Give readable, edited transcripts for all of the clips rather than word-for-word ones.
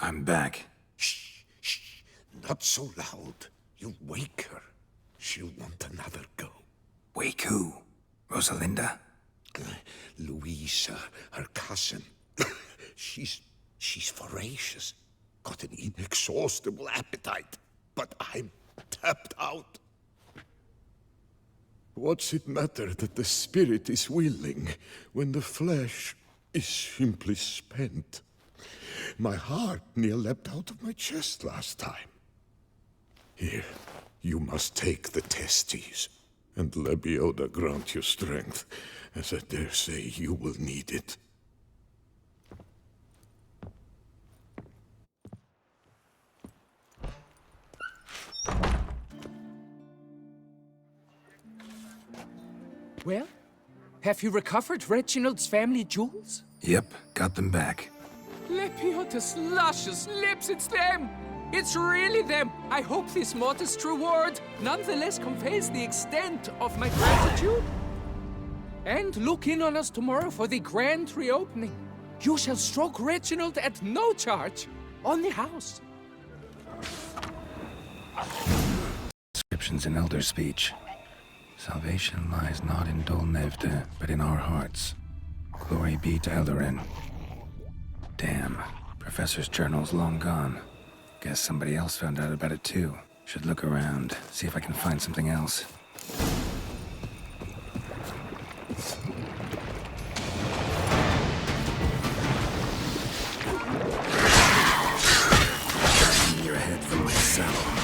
I'm back. Shh, shh, not so loud. You'll wake her. She'll want another go. Wake who? Rosalinda? Louisa, her cousin. She's voracious. Got an inexhaustible appetite. But I'm tapped out. What's it matter that the spirit is willing when the flesh is simply spent? My heart near leapt out of my chest last time. Here, you must take the testes, and Lebioda grant you strength, as I dare say you will need it. Well, have you recovered Reginald's family jewels? Yep, got them back. Lepioda's luscious lips, it's them! It's really them! I hope this modest reward nonetheless conveys the extent of my gratitude. And look in on us tomorrow for the grand reopening. You shall stroke Reginald at no charge, on the house. Inscriptions in Elder speech. Salvation lies not in Dolnevde, but in our hearts. Glory be to Eldarin. Damn, Professor's journal's long gone. Guess somebody else found out about it too. Should look around, see if I can find something else. Your head from my saddle.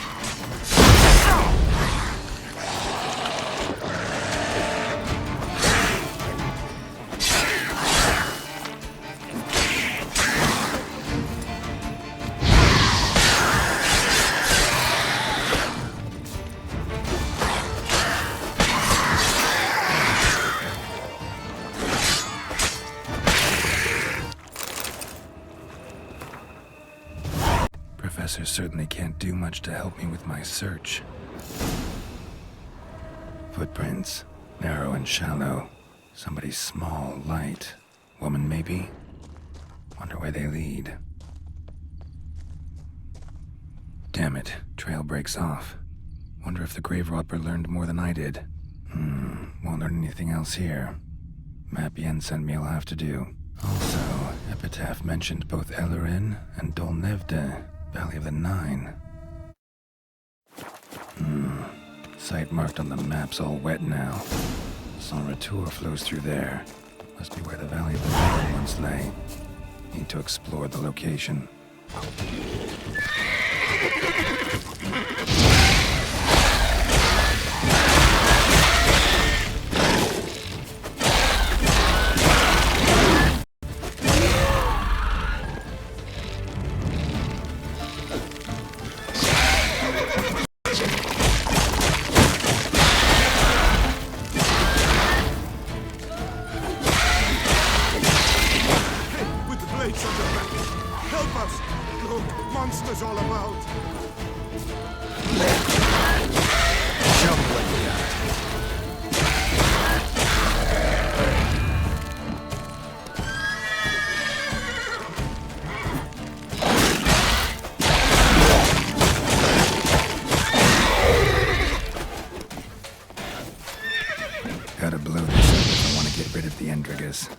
Professor certainly can't do much to help me with my search. Footprints, narrow and shallow. Somebody small, light. Woman, maybe? Wonder where they lead. Damn it, trail breaks off. Wonder if the grave robber learned more than I did. Won't learn anything else here. Map Yen sent me will have to do. Also, Epitaph mentioned both Eldarin and Dolnevde, Valley of the Nine. Site marked on the map's all wet now. San Retour flows through there. Must be where the Valley of the Nine once lay. Need to explore the location. Gotta blow this up if I want to get rid of the Endrigas.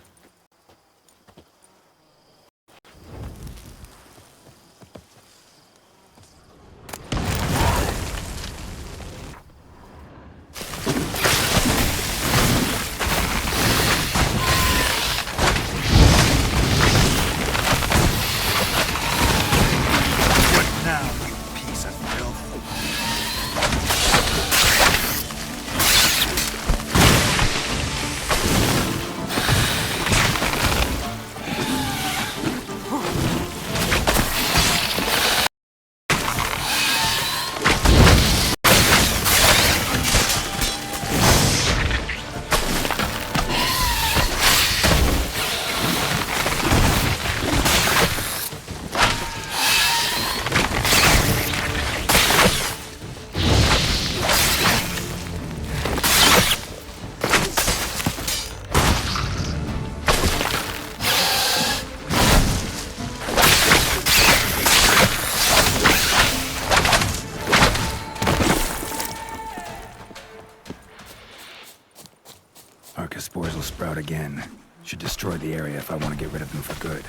start again. Should destroy the area if I want to get rid of them for good.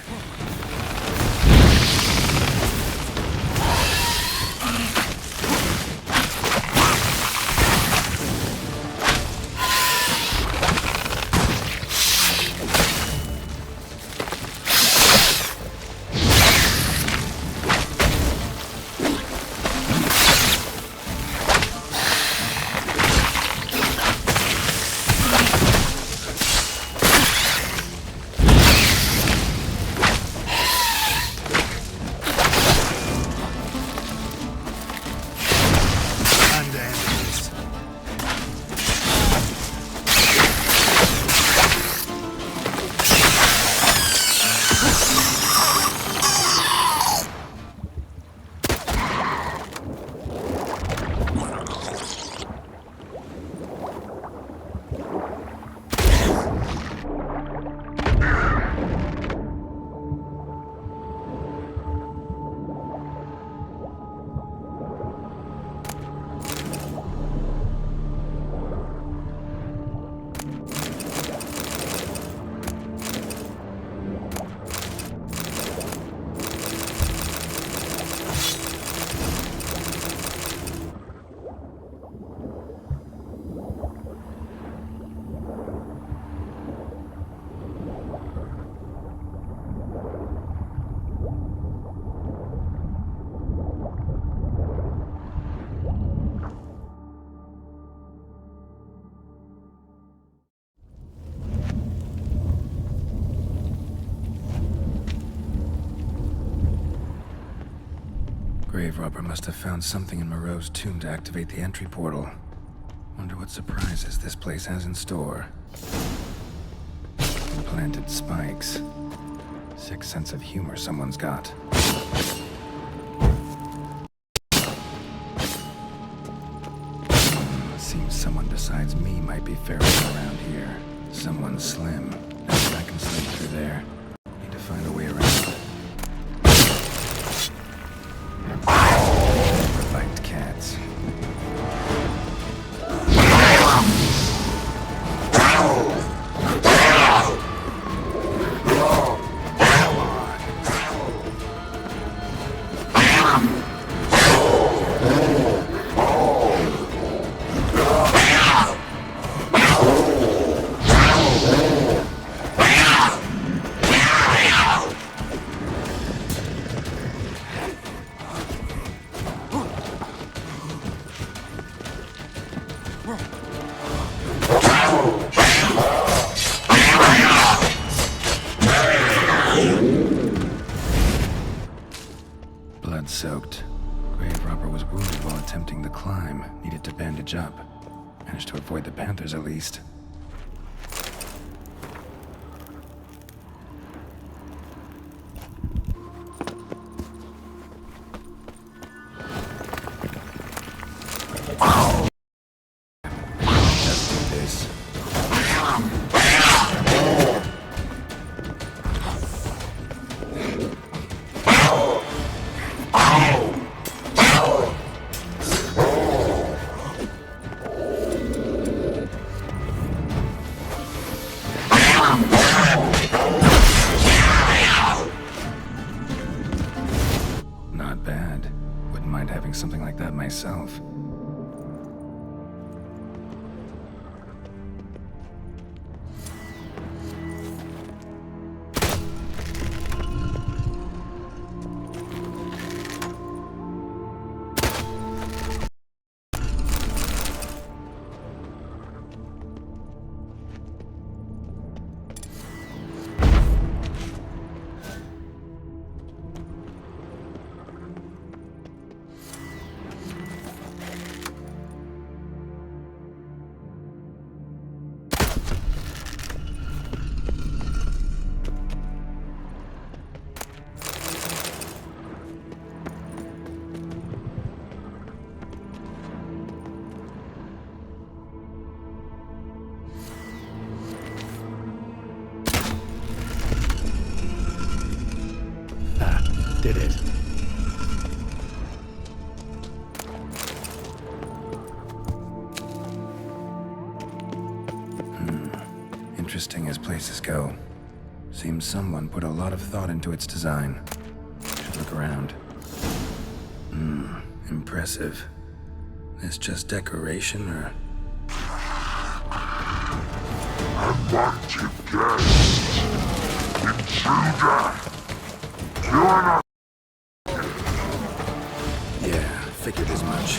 Grave robber must have found something in Moreau's tomb to activate the entry portal. Wonder what surprises this place has in store. Implanted spikes. Sick sense of humor someone's got. Seems someone besides me might be ferreting around here. Someone slim. I can slip through there. Need to find a way around. Overbite cats. Blood-soaked. Grave robber was wounded while attempting the climb. Needed to bandage up. Managed to avoid the panthers at least. Let's do this. Not bad. Wouldn't mind having something like that myself. Did it. interesting as places go. Seems someone put a lot of thought into its design. Should look around. Impressive. This just decoration, or... Unwanted guest! Intruder! You're not... Yeah, figured as much.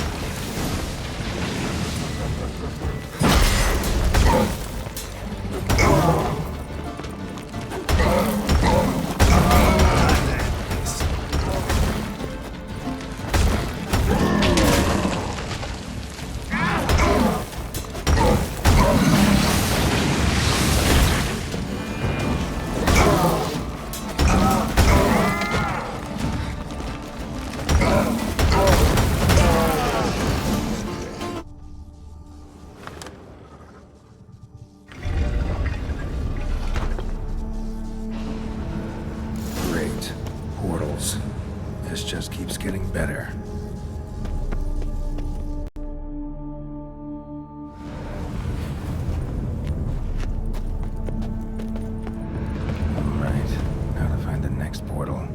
Great. Portals. This just keeps getting better. Alright, how to find the next portal.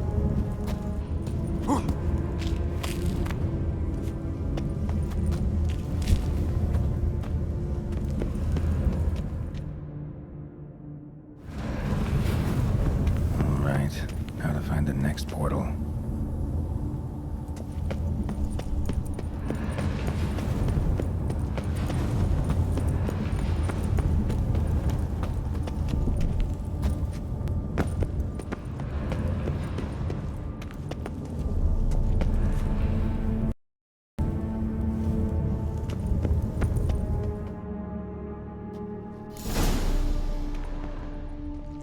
Alright, how to find the next portal.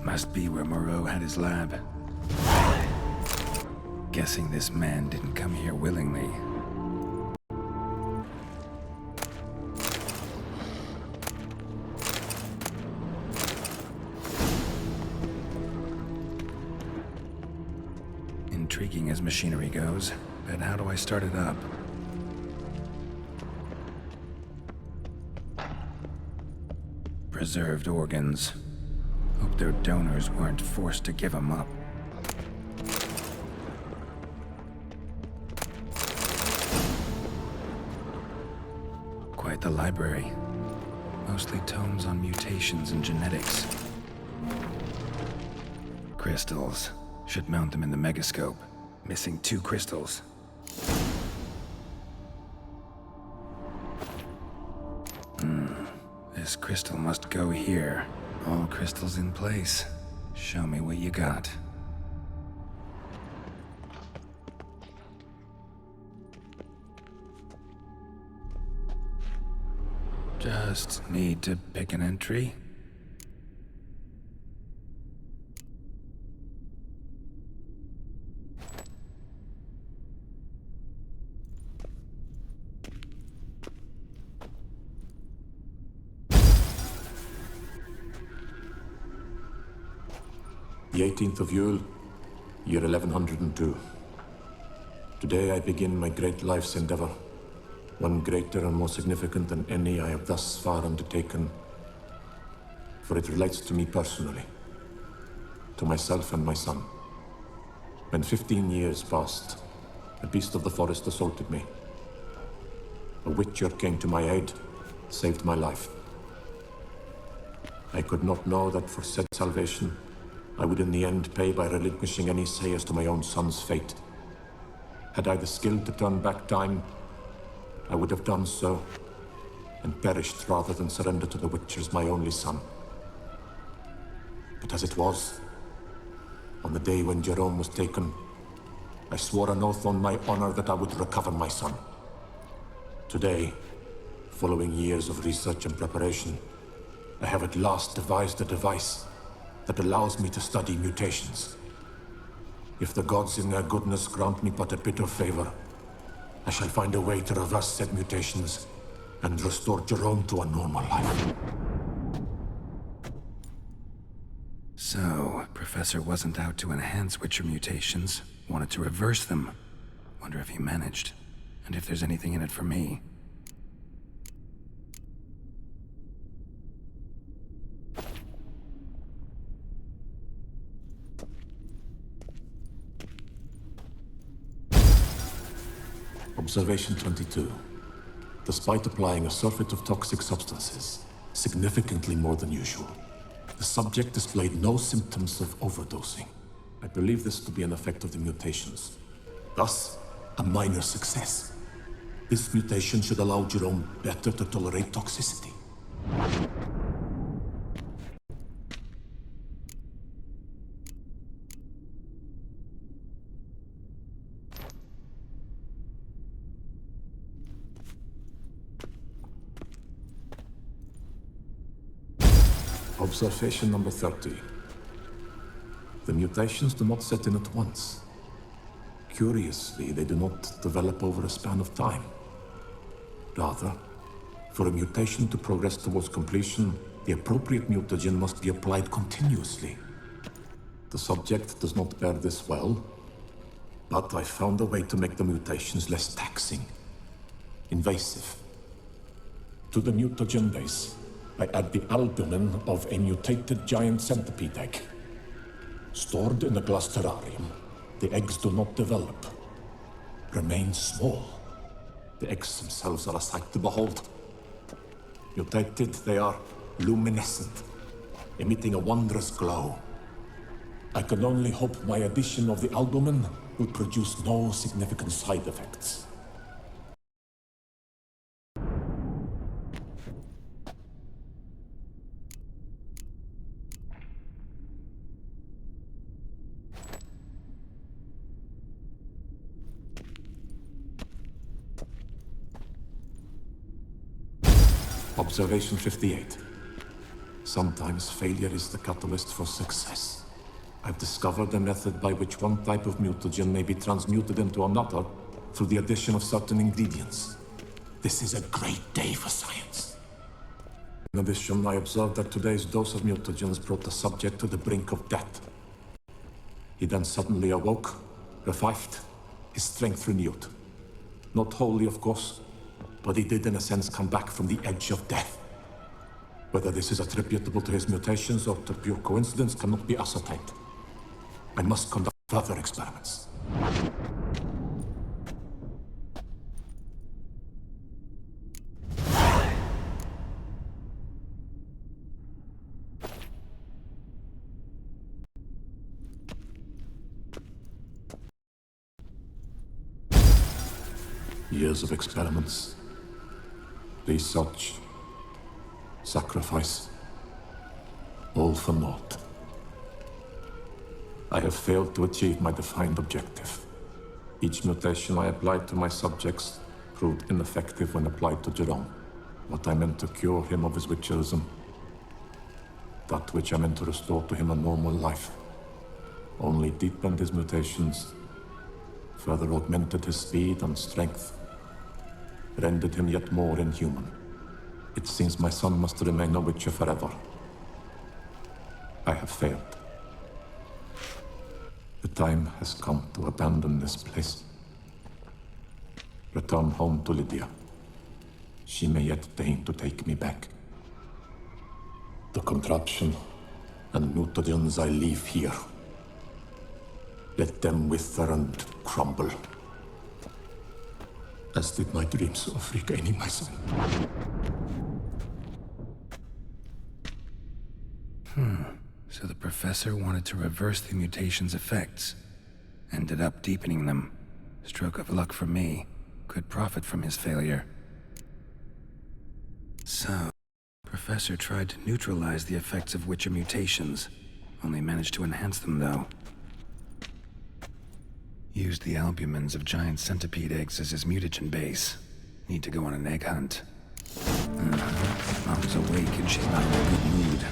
Must be where Moreau had his lab. Guessing this man didn't come here willingly. Intriguing as machinery goes, but how do I start it up? Preserved organs. Hope their donors weren't forced to give them up. Quite the library. Mostly tomes on mutations and genetics. Crystals. Should mount them in the megascope. Missing 2 crystals. This crystal must go here. All crystals in place. Show me what you got. Just need to pick an entry. The 18th of Yule, year 1102. Today I begin my great life's endeavor, one greater and more significant than any I have thus far undertaken, for it relates to me personally, to myself and my son. When 15 years passed, a beast of the forest assaulted me. A witcher came to my aid, saved my life. I could not know that for said salvation, I would in the end pay by relinquishing any say as to my own son's fate. Had I the skill to turn back time, I would have done so, and perished rather than surrender to the Witchers my only son. But as it was, on the day when Jerome was taken, I swore an oath on my honor that I would recover my son. Today, following years of research and preparation, I have at last devised a device that allows me to study mutations. If the gods in their goodness grant me but a bit of favor, I shall find a way to reverse said mutations and restore Jerome to a normal life. So, Professor wasn't out to enhance Witcher mutations, wanted to reverse them. Wonder if he managed, and if there's anything in it for me. Observation 22. Despite applying a surfeit of toxic substances, significantly more than usual, the subject displayed no symptoms of overdosing. I believe this to be an effect of the mutations. Thus, a minor success. This mutation should allow Jerome better to tolerate toxicity. Observation number 30. The mutations do not set in at once. Curiously, they do not develop over a span of time. Rather, for a mutation to progress towards completion, the appropriate mutagen must be applied continuously. The subject does not bear this well, but I found a way to make the mutations less taxing, invasive. To the mutagen base, I add the albumin of a mutated giant centipede egg. Stored in a glass terrarium, the eggs do not develop, remain small. The eggs themselves are a sight to behold. Mutated, they are luminescent, emitting a wondrous glow. I can only hope my addition of the albumin will produce no significant side effects. Observation 58. Sometimes failure is the catalyst for success. I've discovered a method by which one type of mutagen may be transmuted into another through the addition of certain ingredients. This is a great day for science. In addition, I observed that today's dose of mutagens brought the subject to the brink of death. He then suddenly awoke, revived, his strength renewed. Not wholly, of course, but he did in a sense come back from the edge of death. Whether this is attributable to his mutations or to pure coincidence cannot be ascertained. I must conduct further experiments. Years of experiments, research, sacrifice, all for naught. I have failed to achieve my defined objective. Each mutation I applied to my subjects proved ineffective when applied to Jerome. What I meant to cure him of his witcherism, that which I meant to restore to him a normal life, only deepened his mutations, further augmented his speed and strength, rendered him yet more inhuman. It seems my son must remain a witcher forever. I have failed. The time has come to abandon this place. Return home to Lydia. She may yet deign to take me back. The contraption and mutagens I leave here. Let them wither and crumble. As did my dreams of regaining my son. So the professor wanted to reverse the mutation's effects. Ended up deepening them. Stroke of luck for me. Could profit from his failure. So, Professor tried to neutralize the effects of Witcher mutations. Only managed to enhance them, though. Used the albumins of giant centipede eggs as his mutagen base. Need to go on an egg hunt. Mom's awake and she's not in a good mood.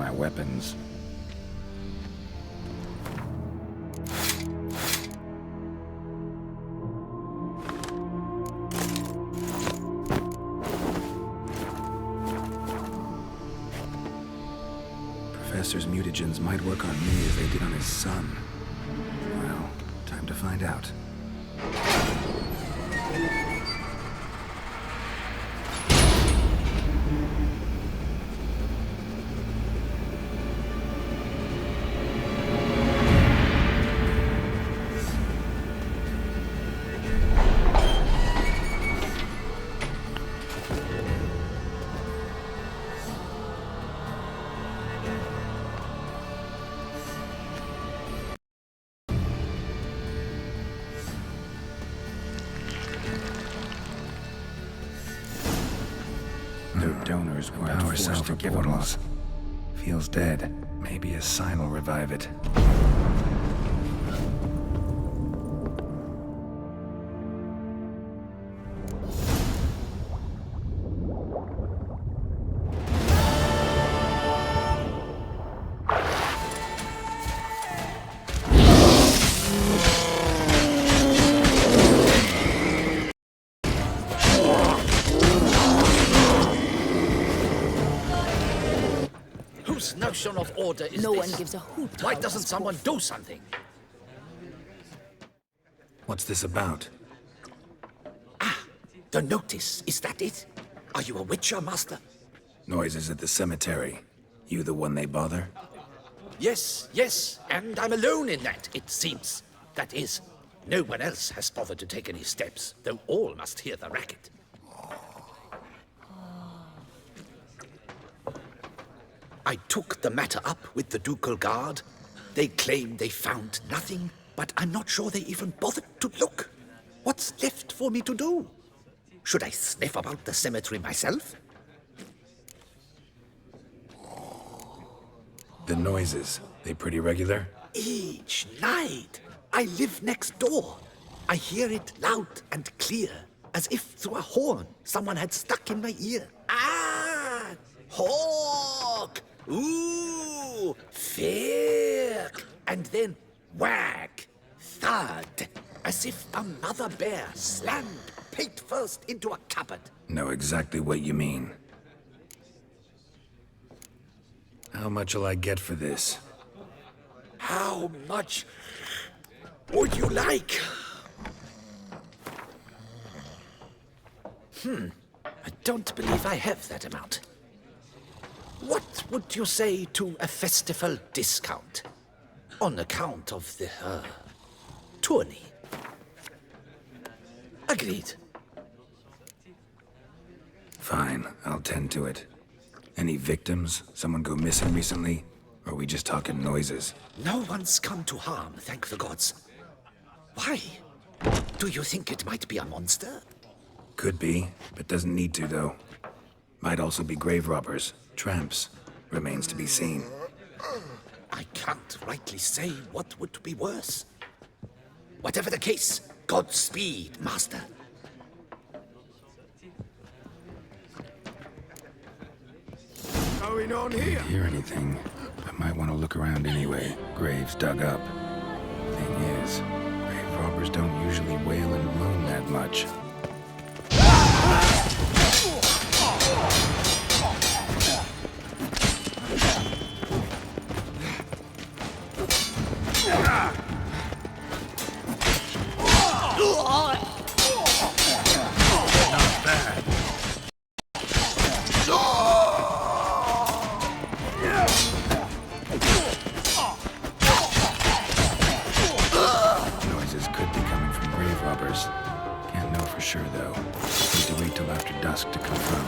my weapons. Professor's mutagens might work on me as they did on his son. Well, time to find out. No donors were power cell for portals. Feels dead. Maybe a sign will revive it. Whose notion of order is No this? one gives a hoot. Why how doesn't us someone wolf- do something? What's this about? The notice, is that it? Are you a witcher, Master? Noises at the cemetery. You the one they bother? Yes, and I'm alone in that, it seems. That is, no one else has bothered to take any steps, though all must hear the racket. I took the matter up with the Ducal Guard. They claim they found nothing, but I'm not sure they even bothered to look. What's left for me to do? Should I sniff about the cemetery myself? The noises, they pretty regular? Each night, I live next door. I hear it loud and clear, as if through a horn someone had stuck in my ear. Ah! Hawk! Ooh! Firk! And then whack! Thud! As if a mother bear slammed pate first into a cupboard. Know exactly what you mean. How much'll I get for this? How much would you like? I don't believe I have that amount. What would you say to a festival discount? On account of the, tourney. Agreed. Fine, I'll tend to it. Any victims? Someone go missing recently? Or are we just talking noises? No one's come to harm, thank the gods. Why? Do you think it might be a monster? Could be, but doesn't need to, though. Might also be grave robbers, tramps. Remains to be seen. I can't rightly say what would be worse. Whatever the case, Godspeed, Master. Going on here? Hear anything? I might want to look around anyway. Graves dug up. Thing is, grave robbers don't usually wail and moan that much. Noises could be coming from grave robbers. Can't know for sure, though. Need to wait till after dusk to confirm.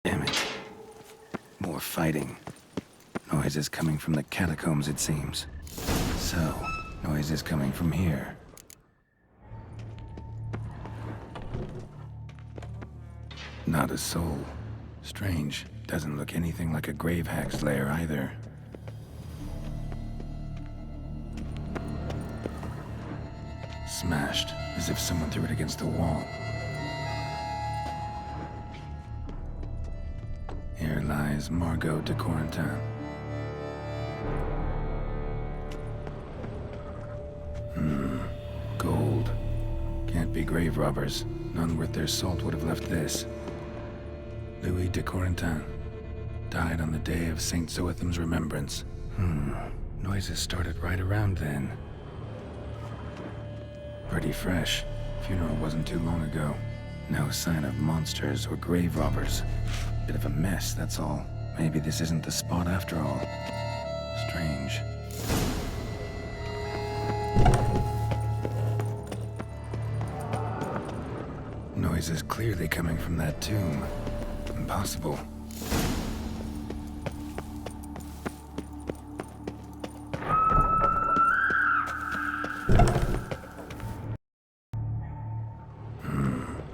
Damn it. More fighting. Noises coming from the catacombs, it seems. So, noises coming from here. Not a soul. Strange. Doesn't look anything like a grave hack's lair either. Smashed, as if someone threw it against the wall. Here lies Margot de Corentin. Gold. Can't be grave robbers. None worth their salt would have left this. Louis de Corentin. Died on the day of Saint Zoetham's remembrance. Noises started right around then. Pretty fresh. Funeral wasn't too long ago. No sign of monsters or grave robbers. Bit of a mess, that's all. Maybe this isn't the spot after all. Strange. Noise is clearly coming from that tomb. Impossible.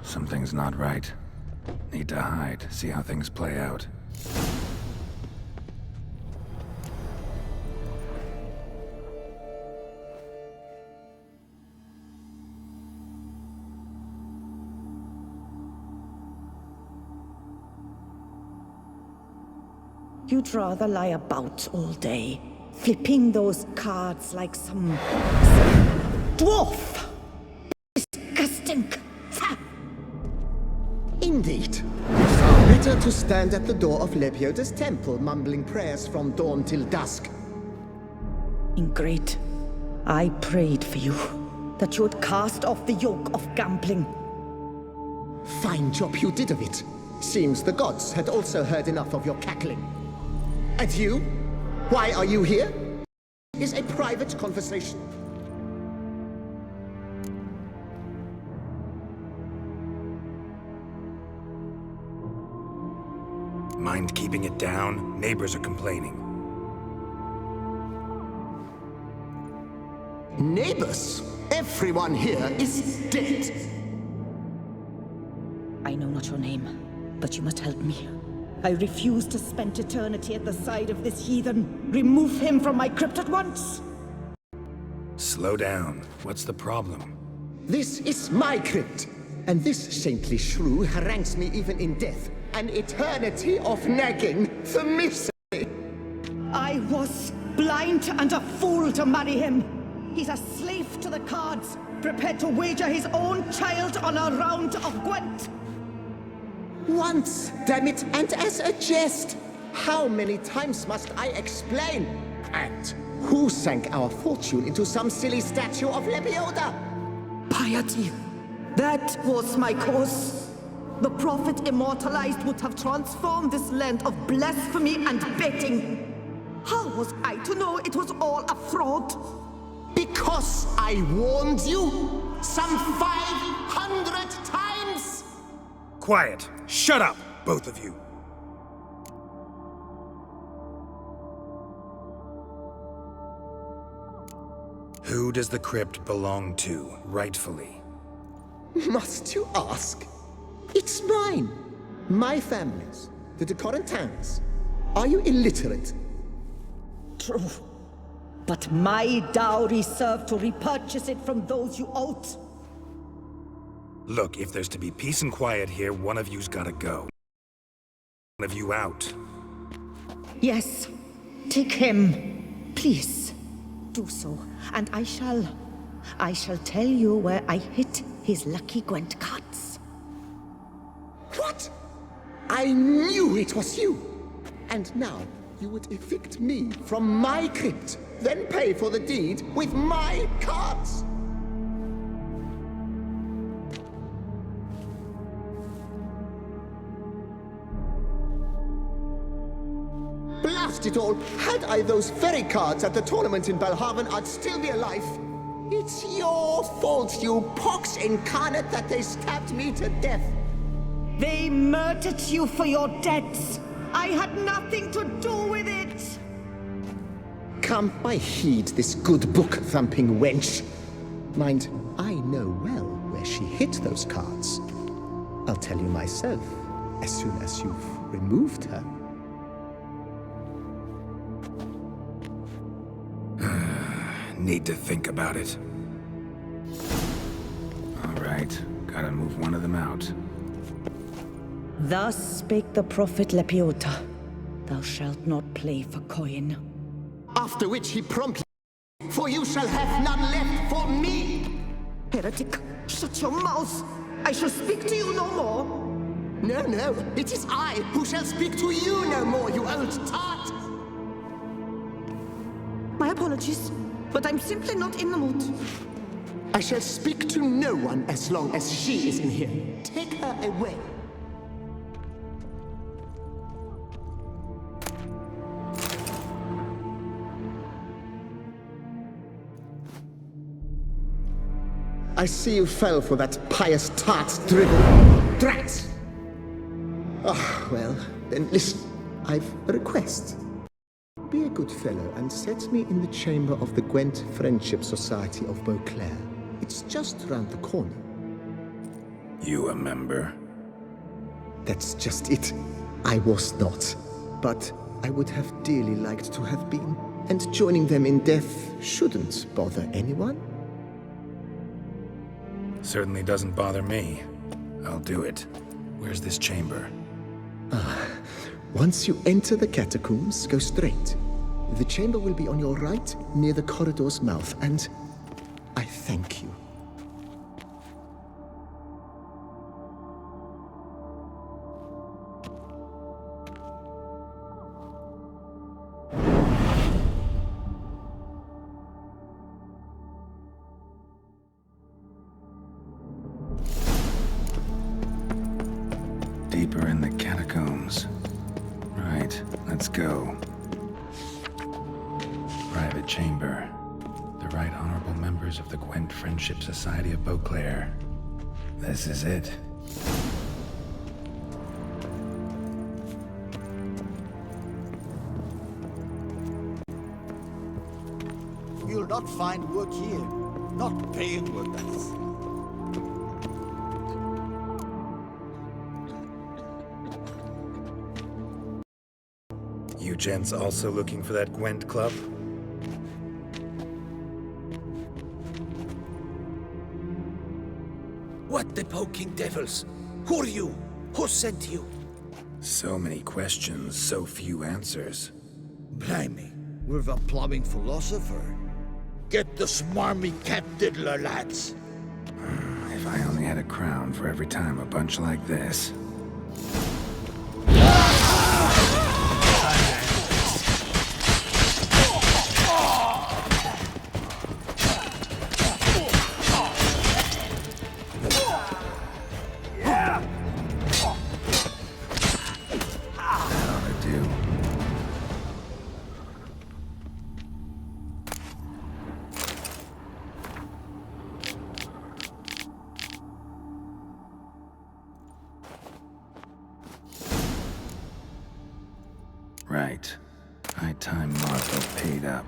Something's not right. Need to hide, see how things play out. You'd rather lie about all day, flipping those cards like some dwarf. Disgusting. Indeed. Far better to stand at the door of Lepioda's temple, mumbling prayers from dawn till dusk. Ingrate, I prayed for you, that you would cast off the yoke of gambling. Fine job you did of it. Seems the gods had also heard enough of your cackling. And you? Why are you here? Is a private conversation. Mind keeping it down? Neighbors are complaining. Neighbors? Everyone here is dead. I know not your name, but you must help me. I refuse to spend eternity at the side of this heathen. Remove him from my crypt at once! Slow down. What's the problem? This is my crypt, and this saintly shrew harangues me even in death. An eternity of nagging for misery. I was blind and a fool to marry him. He's a slave to the cards, prepared to wager his own child on a round of Gwent. Once, damn it, and as a jest. How many times must I explain? And who sank our fortune into some silly statue of Lepioda? Piety. That was my cause. The prophet immortalized would have transformed this land of blasphemy and betting. How was I to know it was all a fraud? Because I warned you some 500 times! Quiet! Shut up, both of you! Who does the crypt belong to, rightfully? Must you ask? It's mine. My family's. The de Corentins. Are you illiterate? True. But my dowry served to repurchase it from those you owed. Look, if there's to be peace and quiet here, one of you's gotta go. One of you out. Yes. Take him. Please. Do so. And I shall tell you where I hid his lucky Gwent cards. What? I knew it was you! And now you would evict me from my crypt, then pay for the deed with my cards! Blast it all! Had I those very cards at the tournament in Belhaven, I'd still be alive. It's your fault, you pox incarnate, that they stabbed me to death. They murdered you for your debts. I had nothing to do with it. Come, I heed this good book-thumping wench. Mind, I know well where she hid those cards. I'll tell you myself, as soon as you've removed her. need to think about it. All right, gotta move one of them out. Thus spake the prophet Lepiota. Thou shalt not play for coin. After which he promptly, for you shall have none left for me! Heretic, shut your mouth! I shall speak to you no more! No, no, it is I who shall speak to you no more, you old tart! My apologies, but I'm simply not in the mood. I shall speak to no one as long as she is in here. Take her away. I see you fell for that pious tart's drivel. Drats! Ah, well, then listen. I've a request. Be a good fellow and set me in the chamber of the Gwent Friendship Society of Beauclair. It's just round the corner. You a member? That's just it. I was not. But I would have dearly liked to have been. And joining them in death shouldn't bother anyone. Certainly doesn't bother me. I'll do it. Where's this chamber? Once you enter the catacombs, go straight. The chamber will be on your right, near the corridor's mouth, and I thank you. Deeper in the catacombs. Right, let's go. Private chamber. The Right Honorable members of the Gwent Friendship Society of Beauclair. This is it. You'll not find work here. Not paying work, that is. You gents also looking for that Gwent club? What the poking devils? Who are you? Who sent you? So many questions, so few answers. Blimey, we're the plumbing philosopher. Get the smarmy cat diddler, lads. If I only had a crown for every time a bunch like this. Right. High time Marco paid up.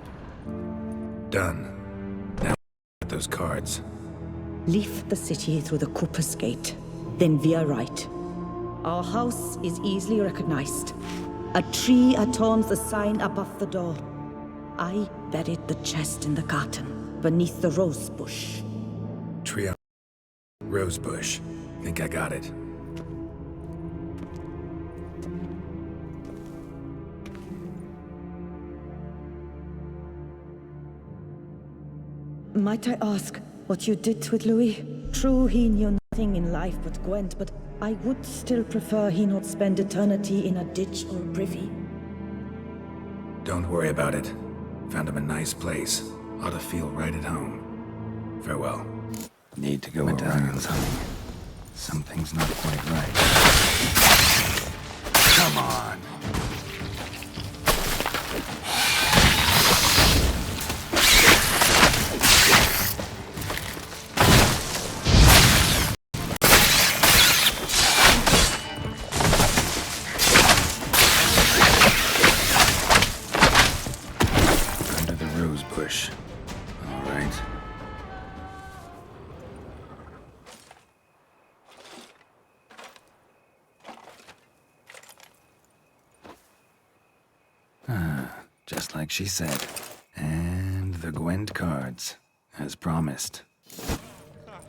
Done. Now get those cards. Leave the city through the Cooper's Gate, then via right. Our house is easily recognized. A tree adorns the sign above the door. I buried the chest in the garden, beneath the rose bush. Trio. Rosebush. Think I got it. Might I ask what you did with Louis? True, he knew nothing in life but Gwent, but I would still prefer he not spend eternity in a ditch or a privy. Don't worry about it. Found him a nice place. Ought to feel right at home. Farewell. Need to go around something. Something's not quite right. Come on! Bush. All right. Just like she said. And the Gwent cards, as promised.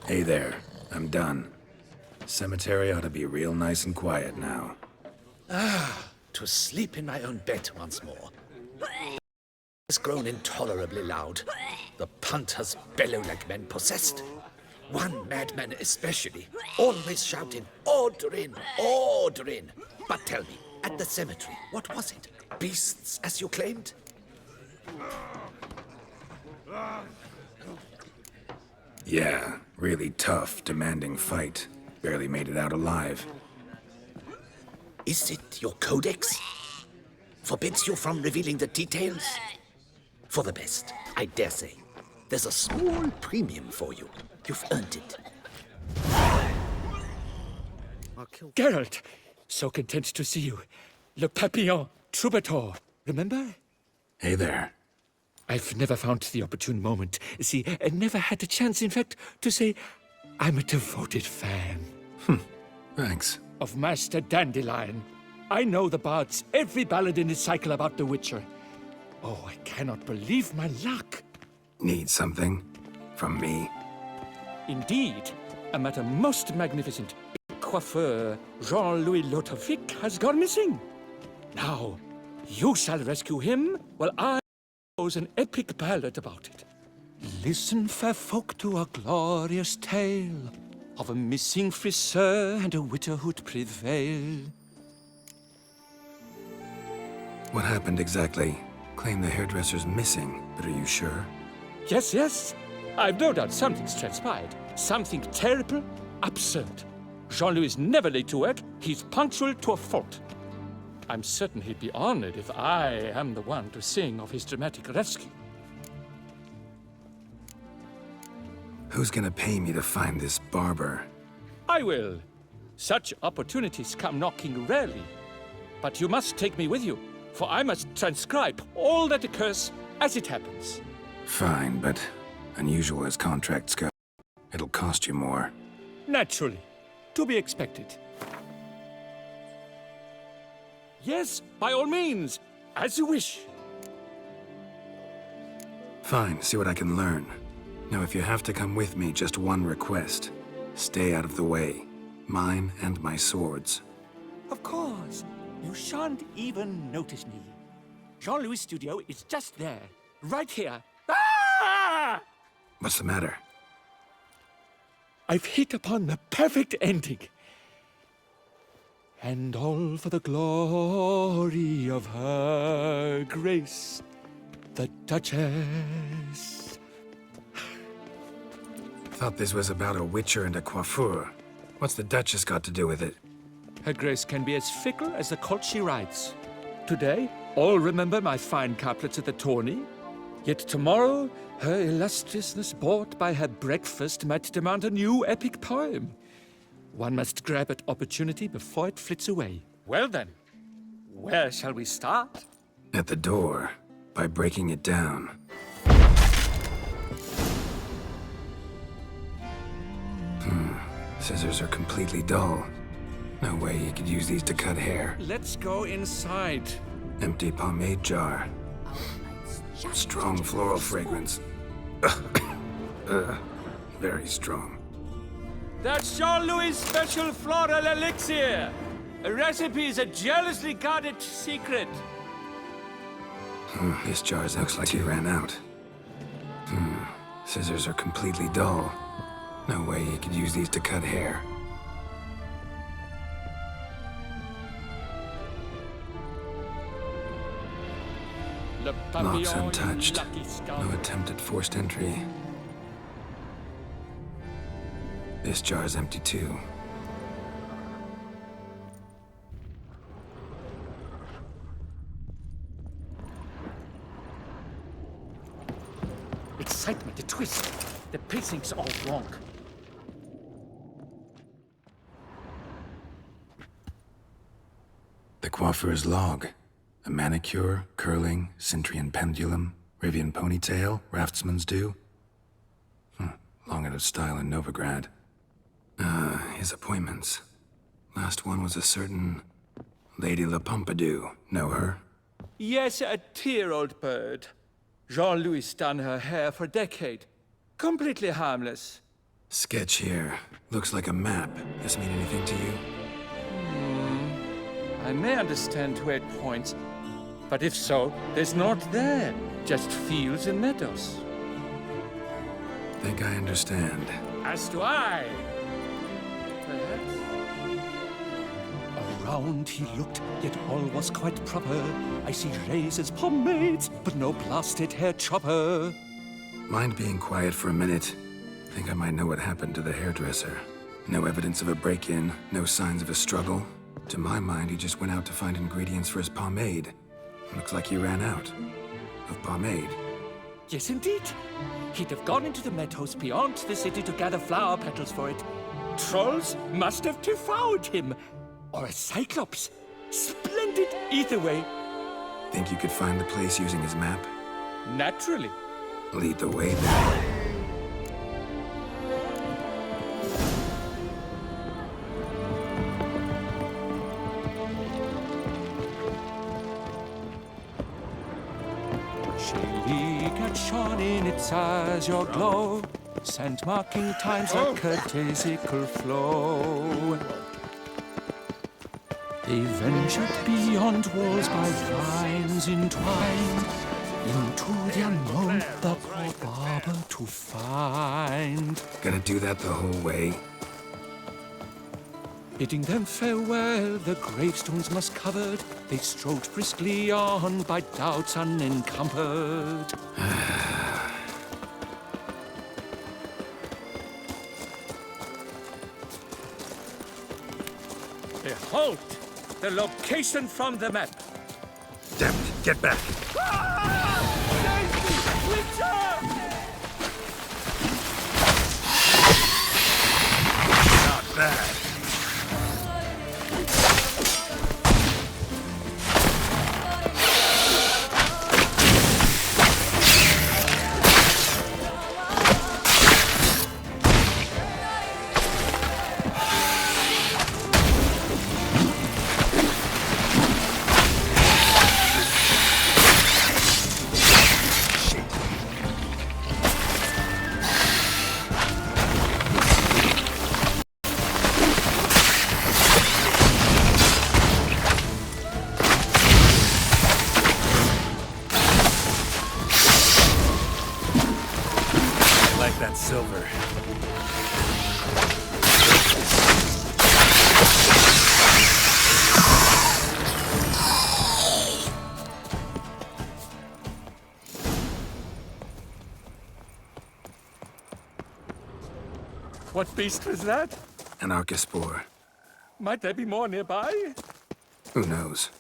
Hey there, I'm done. Cemetery ought to be real nice and quiet now. To sleep in my own bed once more. It's grown intolerably loud. The punters bellow like men possessed. One madman especially, always shouting, "Order in! Order in!" But tell me, at the cemetery, what was it? Beasts, as you claimed? Yeah, really tough, demanding fight. Barely made it out alive. Is it your codex? Forbids you from revealing the details? For the best, I dare say. There's a small premium for you. You've earned it. Geralt, so content to see you. Le Papillon, troubadour, remember? Hey there. I've never found the opportune moment. See, I never had a chance, in fact, to say I'm a devoted fan. Thanks. Of Master Dandelion. I know the bards, every ballad in his cycle about the Witcher. Oh, I cannot believe my luck. Need something? From me? Indeed, a matter most magnificent. Coiffeur Jean-Louis Lotovic has gone missing. Now, you shall rescue him while I compose an epic ballad about it. Listen, fair folk, to a glorious tale of a missing friseur and a widowhood prevail. What happened exactly? Claim the hairdresser's missing, but are you sure? Yes, yes. I've no doubt something's transpired. Something terrible, absurd. Jean-Louis is never late to work. He's punctual to a fault. I'm certain he'd be honored if I am the one to sing of his dramatic rescue. Who's gonna pay me to find this barber? I will. Such opportunities come knocking rarely. But you must take me with you, for I must transcribe all that occurs as it happens. Fine, but unusual as contracts go. It'll cost you more. Naturally. To be expected. Yes, by all means. As you wish. Fine, see what I can learn. Now, if you have to come with me, just one request. Stay out of the way. Mine and my swords. Of course. You shan't even notice me. Jean-Louis' studio is just there. Right here. Ah! What's the matter? I've hit upon the perfect ending. And all for the glory of her grace, the Duchess. Thought this was about a witcher and a coiffeur. What's the Duchess got to do with it? Her grace can be as fickle as the colt she rides. Today, all remember my fine couplets at the tourney. Yet tomorrow, her illustriousness bought by her breakfast might demand a new epic poem. One must grab at opportunity before it flits away. Well then, where shall we start? At the door, by breaking it down. Scissors are completely dull. No way you could use these to cut hair. Let's go inside. Empty pomade jar. Strong floral fragrance. Very strong. That's Jean-Louis' special floral elixir. A recipe is a jealously guarded secret. This jar looks like he ran out. Scissors are completely dull. No way you could use these to cut hair. Locks untouched. No attempt at forced entry. This jar's empty too. Excitement, a twist. The pacing's all wrong. The coiffeur's log. A manicure, curling, Cintrian pendulum, Rivian ponytail, raftsman's due. Long out of style in Novigrad. His appointments. Last one was a certain Lady La Pompadour. Know her? Yes, a dear old bird. Jean-Louis done her hair for a decade. Completely harmless. Sketch here. Looks like a map. This mean anything to you? I may understand where it points, but if so, there's not there. Just fields and meadows. Think I understand. As do I. Perhaps. Around he looked, yet all was quite proper. I see razors, pomades, but no blasted hair chopper. Mind being quiet for a minute? Think I might know what happened to the hairdresser. No evidence of a break-in, no signs of a struggle. To my mind, he just went out to find ingredients for his pomade. Looks like he ran out of pomade. Yes, indeed. He'd have gone into the meadows beyond the city to gather flower petals for it. Trolls must have devoured him. Or a cyclops. Splendid either way. Think you could find the place using his map? Naturally. Lead the way then. Shone in its azure glow, scent marking times like a daisical flow. They ventured beyond walls by vines entwined, into the unknown, the poor barber to find. Gonna do that the whole way? Bidding them farewell, the gravestones must covered, they strode briskly on by doubts unencumbered. Behold, the location from the map. Damn it, get back! Not bad. That silver. What beast was that? An archospore. Might there be more nearby? Who knows?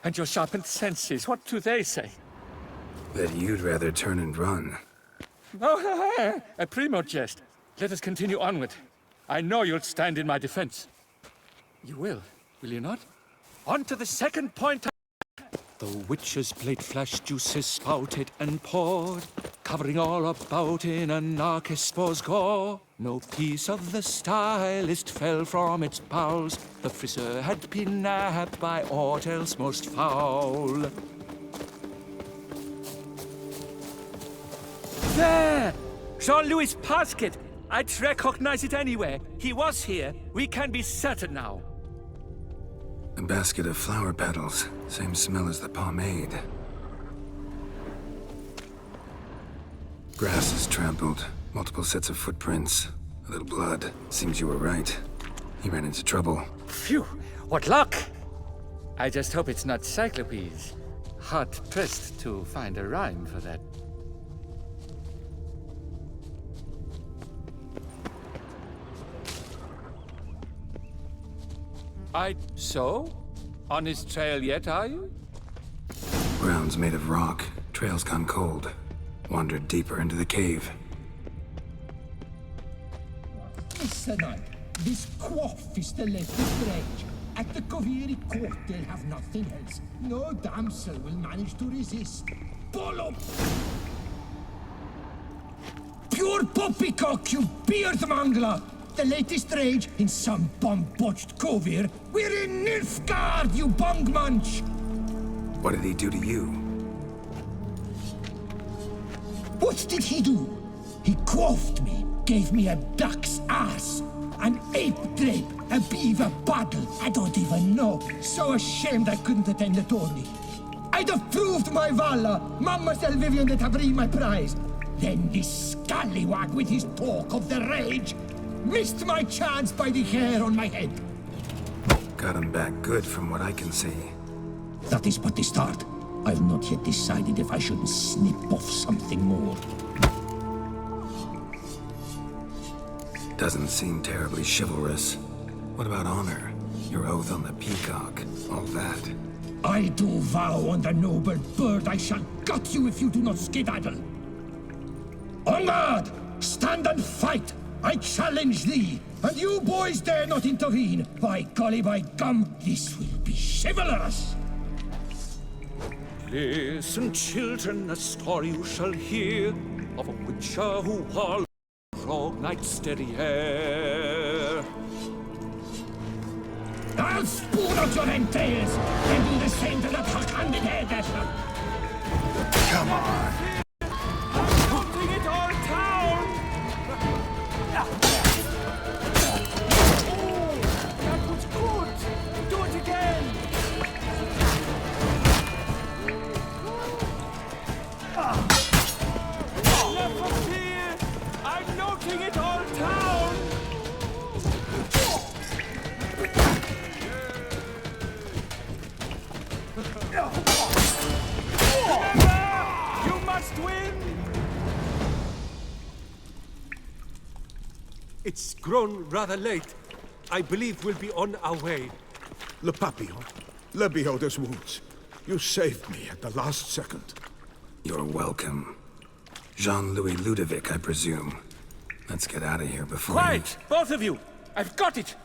And your sharpened senses, what do they say? That you'd rather turn and run. Oh, a primo jest. Let us continue onward. I know you'll stand in my defense. You will you not? On to the second point. The witch's blade flash juices spouted and poured, covering all about in an archospore's gore. No piece of the stylist fell from its bowels. The friseur had been nabbed by aught else most foul. There! Jean-Louis' basket! I'd recognize it anywhere. He was here. We can be certain now. A basket of flower petals. Same smell as the pomade. Grass is trampled. Multiple sets of footprints. A little blood. Seems you were right. He ran into trouble. Phew! What luck! I just hope it's not Cyclopes. Hard-pressed to find a rhyme for that. So? On his trail yet, are you? Ground's made of rock. Trail's gone cold. Wandered deeper into the cave. Listen on. This quaff is the latest rage. At the Koviri court, they'll have nothing else. No damsel will manage to resist. Bolo! Pure poppycock, you beard mangler! The latest rage in some bum-botched Kovir. We're in Nilfgaard, you bung munch! What did he do to you? What did he do? He quaffed me, gave me a duck's ass, an ape drape, a beaver bottle. I don't even know. So ashamed I couldn't attend the tourney. I'd have proved my valor. Mama Selvivian that have bring my prize. Then this scallywag with his talk of the rage missed my chance by the hair on my head. Got him back good from what I can see. That is but the start. I've not yet decided if I shouldn't snip off something more. Doesn't seem terribly chivalrous. What about honor? Your oath on the peacock, all that. I do vow on the noble bird I shall gut you if you do not skedaddle. On guard! Stand and fight! I challenge thee! And you boys dare not intervene! By golly, by gum, this will be chivalrous! Listen, children, a story you shall hear of a witcher who wore rogue knight's derriere. I'll spoon out your entrails and do the same to that hot-handed hairdresser! Come on! Putting it all down! That was good! Do it again! Never fear! I'm noting it all down! Remember! You must win! It's grown rather late. I believe we'll be on our way. Le Papillon, Le Beholder's wounds. You saved me at the last second. You're welcome. Jean-Louis Ludovic, I presume. Let's get out of here before Quiet! Both of you! I've got it!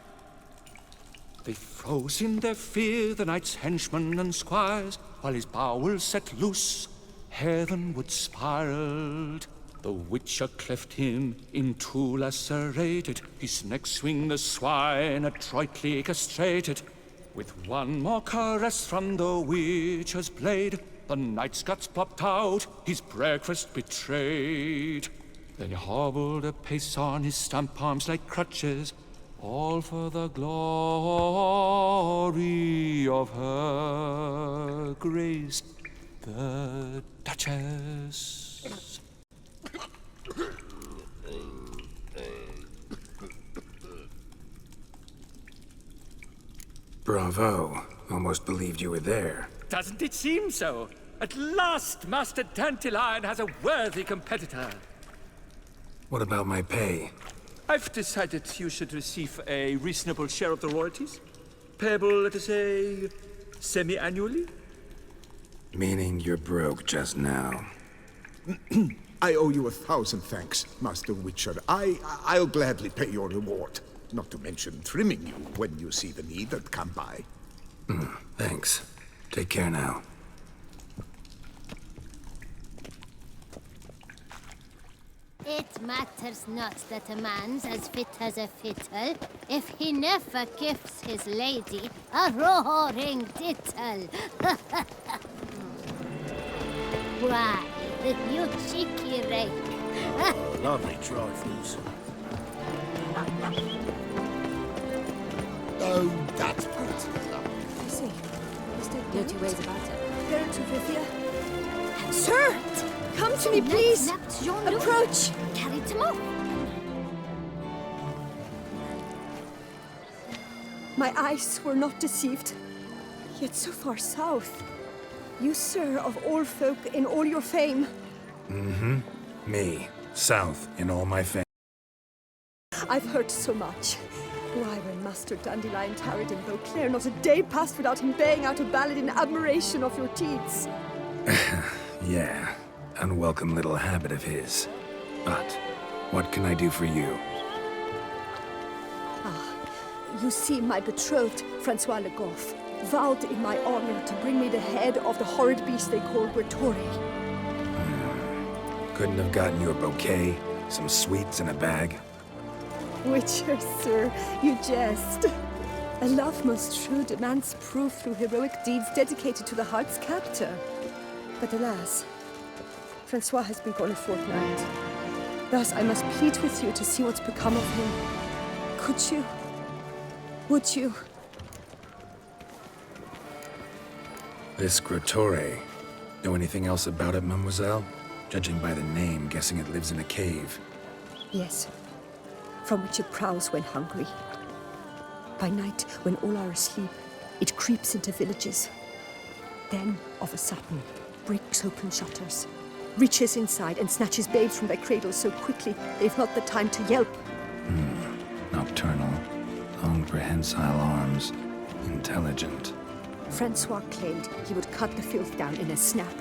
They froze in their fear, the knight's henchmen and squires, while his bowels set loose, heavenward spiraled. The witcher cleft him in two lacerated, his neck swing the swine adroitly castrated. With one more caress from the witcher's blade, the knight's guts popped out, his breakfast betrayed. Then he hobbled a pace on his stump arms like crutches, all for the glory of her grace, the Duchess. Bravo. Almost believed you were there. Doesn't it seem so? At last, Master Dandelion has a worthy competitor. What about my pay? I've decided you should receive a reasonable share of the royalties. Payable, let us say, semi-annually? Meaning you're broke just now. I owe you 1,000 thanks, Master Witcher. I'll gladly pay your reward. Not to mention trimming you when you see the need and come by. Thanks. Take care now. It matters not that a man's as fit as a fiddle if he never gives his lady a roaring tittle. Why, you cheeky rake. Lovely trifles. Oh, that's pretty lovely. You see, Mr. No two ways about it. Parents of Rivia. Sir! Come to me, please! Approach! Carried him off. My eyes were not deceived. Yet so far south. You, sir, of all folk in all your fame. Me. South in all my fame. I've heard so much. Why, when Master Dandelion tarried in Beauclair, not a day passed without him baying out a ballad in admiration of your deeds. Yeah. Unwelcome little habit of his. But what can I do for you? You see, my betrothed, Francois Le Goff, vowed in my honor to bring me the head of the horrid beast they call Bertore. Couldn't have gotten you a bouquet, some sweets in a bag? Witcher, sir, you jest. A love most true demands proof through heroic deeds dedicated to the heart's captor. But alas, Francois has been gone a fortnight. Thus, I must plead with you to see what's become of him. Could you? Would you? This Grottore. Know anything else about it, mademoiselle? Judging by the name, guessing it lives in a cave. Yes. From which it prowls when hungry. By night, when all are asleep, it creeps into villages. Then, of a sudden, breaks open shutters, reaches inside and snatches babes from their cradles so quickly they've not the time to yelp. Nocturnal. Long prehensile arms. Intelligent. Francois claimed he would cut the filth down in a snap.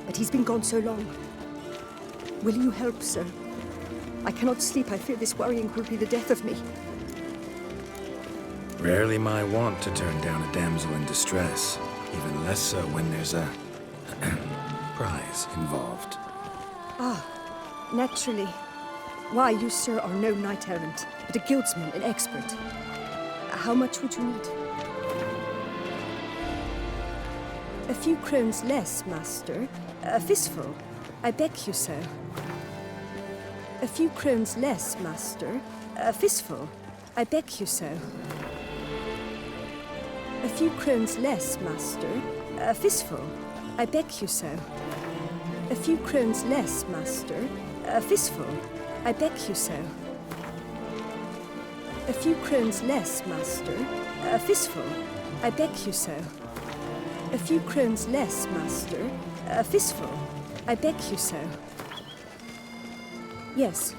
But he's been gone so long. Will you help, sir? I cannot sleep. I fear this worrying will be the death of me. Rarely my wont to turn down a damsel in distress. Even less so when there's a prize involved. Ah, naturally. Why, you, sir, are no knight-errant, but a guildsman, an expert. How much would you need? A few crowns less, master. A fistful. I beg you, sir. A few crowns less, master. A fistful. I beg you, sir. A few crowns less, master. A fistful. I beg you, sir. A few crowns less, master. A fistful. I beg you, sir. A few crowns less, master. A fistful. I beg you, sir. A few crowns less, master. A fistful. I beg you, sir. Yes,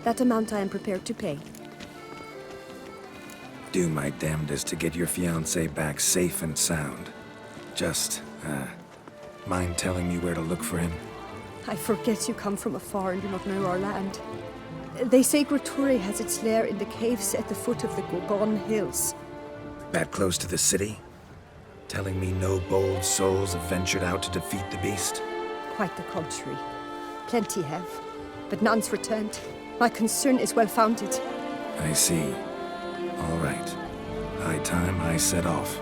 that amount I am prepared to pay. Do my damnedest to get your fiancé back safe and sound. Just, mind telling me where to look for him? I forget you come from afar and do not know our land. They say Grottore has its lair in the caves at the foot of the Gorgon Hills. That close to the city? Telling me no bold souls have ventured out to defeat the beast? Quite the contrary. Plenty have, but none's returned. My concern is well-founded. I see. All right. High time I set off.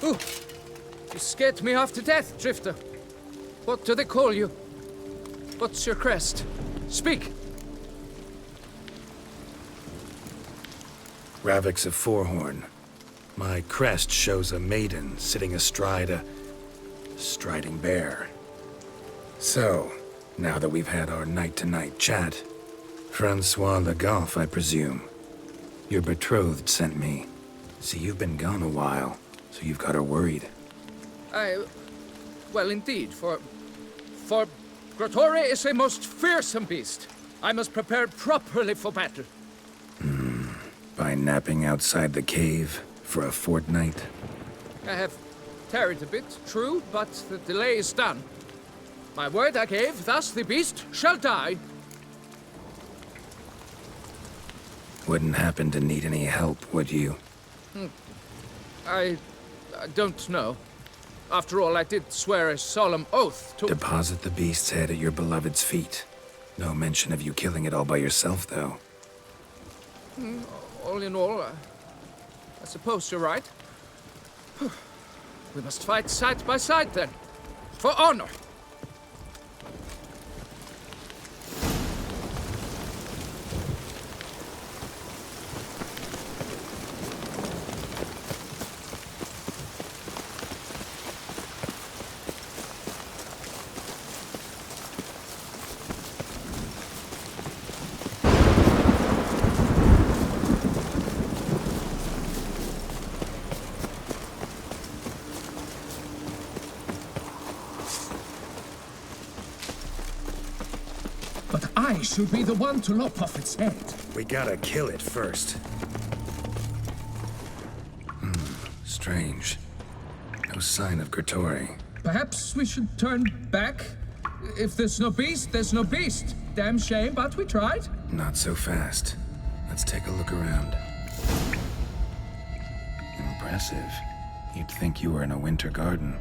Oh, you scared me half to death, Drifter. What do they call you? What's your crest? Speak! Ravix of Forehorn. My crest shows a maiden sitting astride a striding bear. So, now that we've had our night-to-night chat, Francois Le Goff, I presume. Your betrothed sent me. See, you've been gone a while, so you've got her worried. Well, indeed, for Grottore is a most fearsome beast. I must prepare properly for battle. By napping outside the cave for a fortnight? I have tarried a bit, true, but the delay is done. My word I gave, thus the beast shall die. Wouldn't happen to need any help, would you? I don't know. After all, I did swear a solemn oath to— Deposit the beast's head at your beloved's feet. No mention of you killing it all by yourself, though. All in all, I suppose you're right. We must fight side by side, then. For honor! But I should be the one to lop off its head. We gotta kill it first. Strange. No sign of Grottore. Perhaps we should turn back? If there's no beast, there's no beast. Damn shame, but we tried. Not so fast. Let's take a look around. impressive. You'd think you were in a winter garden.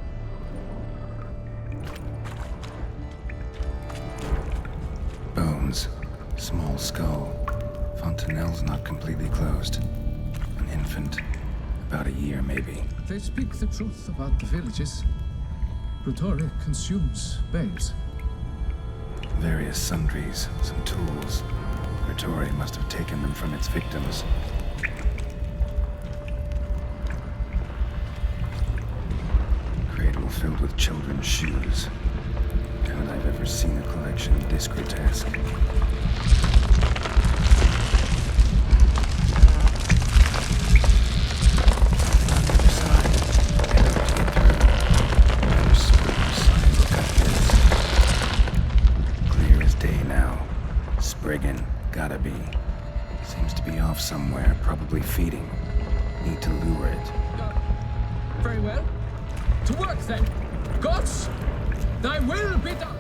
Bones. Small skull. Fontanelle's not completely closed. An infant. About a year, maybe. They speak the truth about the villages. Rhetoric consumes babes. Various sundries, some tools. Rhetoric must have taken them from its victims. Cradle filled with children's shoes. Doubt I've ever seen a collection this grotesque. Gotta be. Seems to be off somewhere, probably feeding. Need to lure it. Very well. To work then. Gods, thy will be done.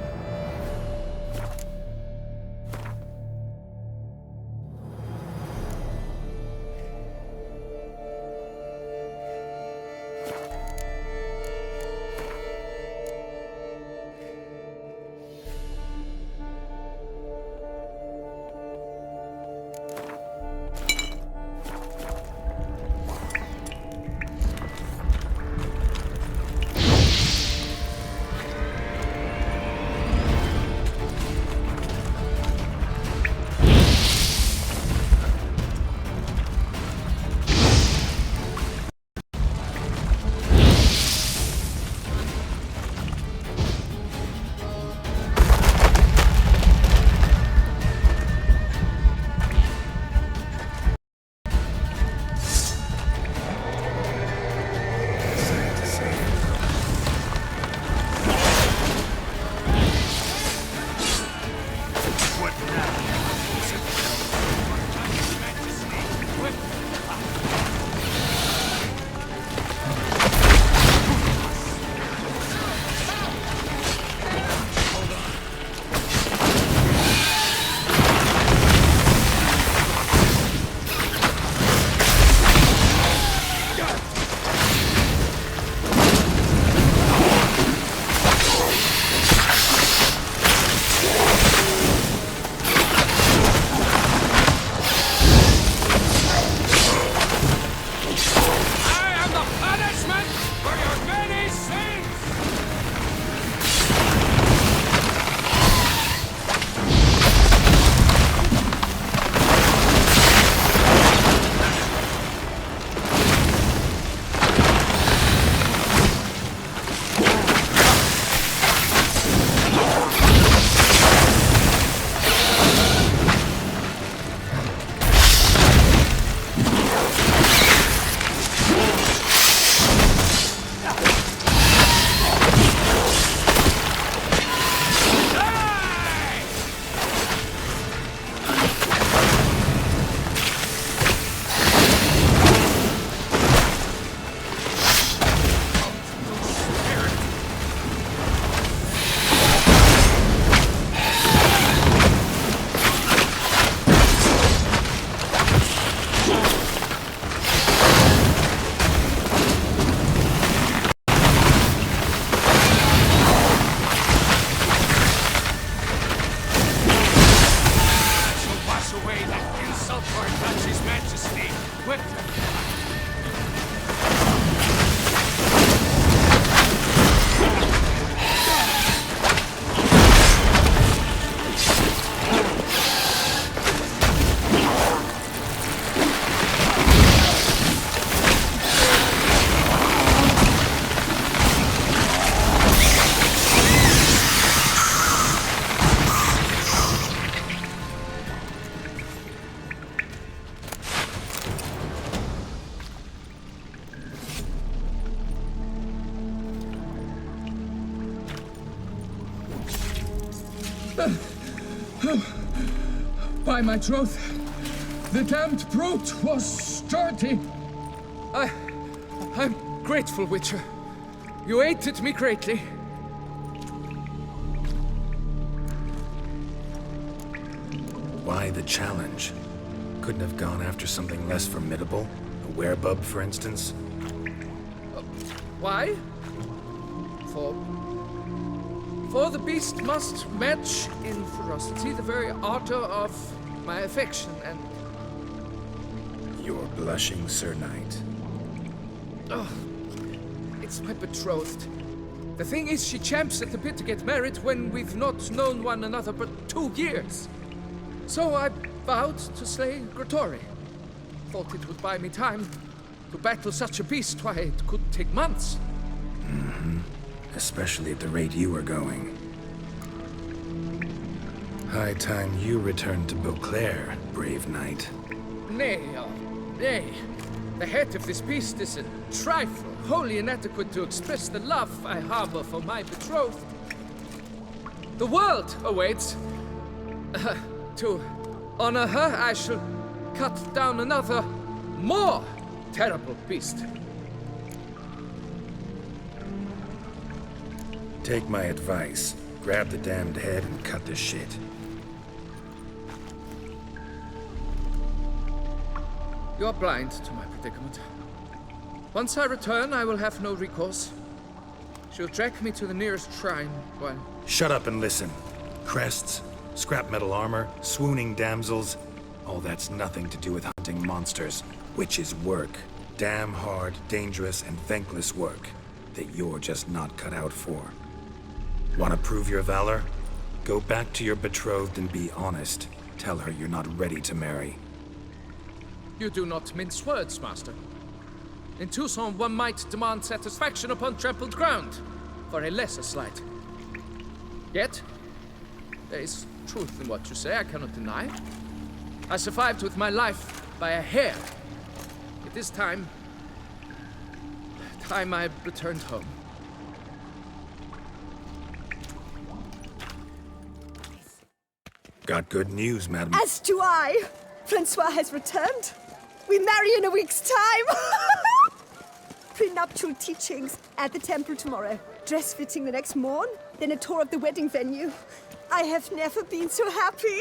By my troth, the damned brute was sturdy. I'm grateful, Witcher. You aided me greatly. Why the challenge? Couldn't have gone after something less formidable? A werebub, for instance? Why? For the beast must match in ferocity the very ardor of my affection, and... You're blushing, Sir Knight. Oh, it's my betrothed. The thing is, she champs at the bit to get married when we've not known one another but 2 years. So I vowed to slay Grottori. Thought it would buy me time to battle such a beast. Why, it could take months. Mm-hmm. Especially at the rate you were going. High time you returned to Beauclair, brave knight. Nay, nay. The head of this beast is a trifle, wholly inadequate to express the love I harbor for my betrothed. The world awaits. To honor her, I shall cut down another, more terrible beast. Take my advice. Grab the damned head and cut the shit. You're blind to my predicament. Once I return, I will have no recourse. She'll track me to the nearest shrine while... Shut up and listen. Crests, scrap metal armor, swooning damsels. All that's nothing to do with hunting monsters, which is work. Damn hard, dangerous, and thankless work that you're just not cut out for. Want to prove your valor? Go back to your betrothed and be honest. Tell her you're not ready to marry. You do not mince words, Master. In Tucson, one might demand satisfaction upon trampled ground for a lesser slight. Yet, there is truth in what you say, I cannot deny. I survived with my life by a hair. It is time I returned home. Got good news, madam. As do I. Francois has returned. We marry in a week's time. Prenuptial teachings at the temple tomorrow. Dress fitting the next morn. Then a tour of the wedding venue. I have never been so happy.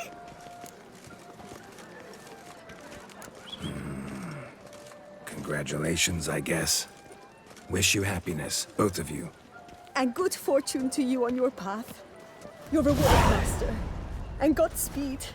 Congratulations, I guess. Wish you happiness, both of you. And good fortune to you on your path. Your reward, Master. And Godspeed.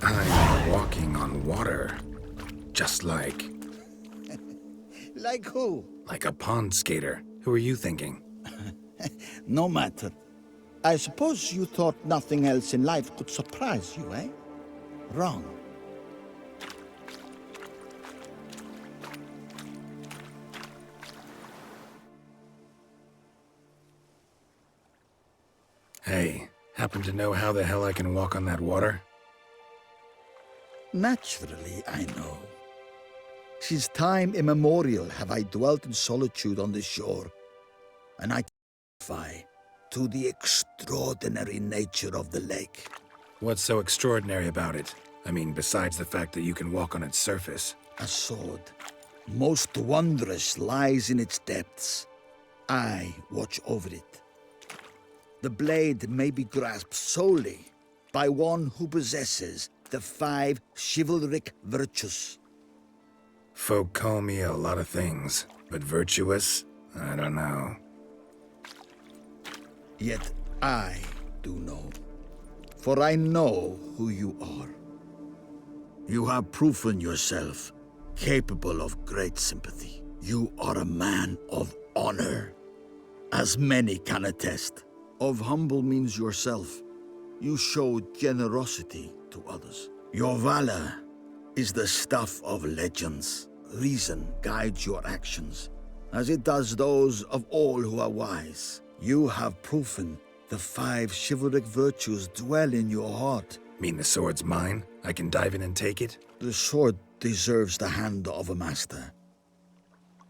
I'm walking on water. Just like... Like who? Like a pond skater. Who are you thinking? No matter. I suppose you thought nothing else in life could surprise you, eh? Wrong. Hey, happen to know how the hell I can walk on that water? Naturally, I know. Since time immemorial have I dwelt in solitude on this shore, and I testify to the extraordinary nature of the lake. What's so extraordinary about it? I mean, besides the fact that you can walk on its surface. A sword, most wondrous, lies in its depths. I watch over it. The blade may be grasped solely by one who possesses the 5 chivalric virtues. Folk call me a lot of things, but virtuous? I don't know. Yet I do know, for I know who you are. You have proven yourself capable of great sympathy. You are a man of honor, as many can attest. Of humble means yourself. You showed generosity to others. Your valor is the stuff of legends. Reason guides your actions, as it does those of all who are wise. You have proven the 5 chivalric virtues dwell in your heart. Mean the sword's mine? I can dive in and take it? The sword deserves the hand of a master.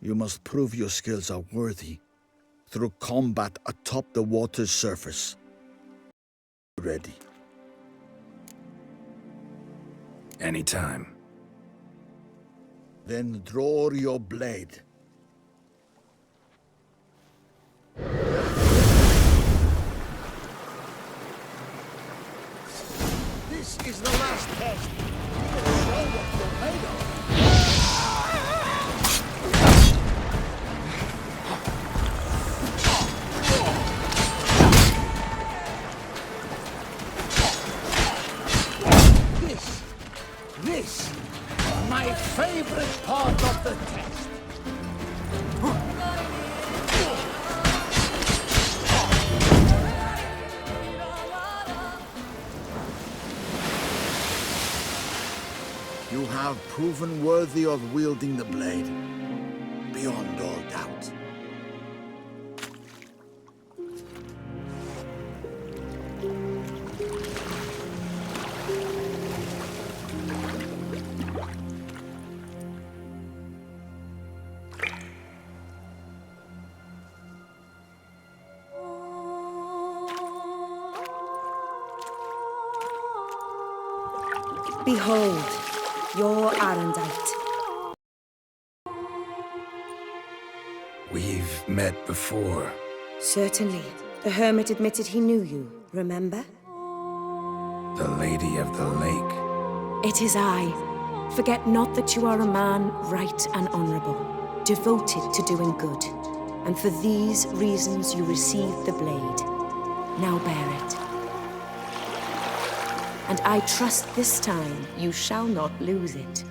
You must prove your skills are worthy through combat atop the water's surface. Ready. Anytime. Then draw your blade. This is the last test. You will show what you're made of. This, my favorite part of the test. You have proven worthy of wielding the blade, beyond all doubt. Behold, your Arendite. We've met before. Certainly. The hermit admitted he knew you, remember? The Lady of the Lake. It is I. Forget not that you are a man right and honorable, devoted to doing good. And for these reasons you received the blade. Now bear it. And I trust this time you shall not lose it.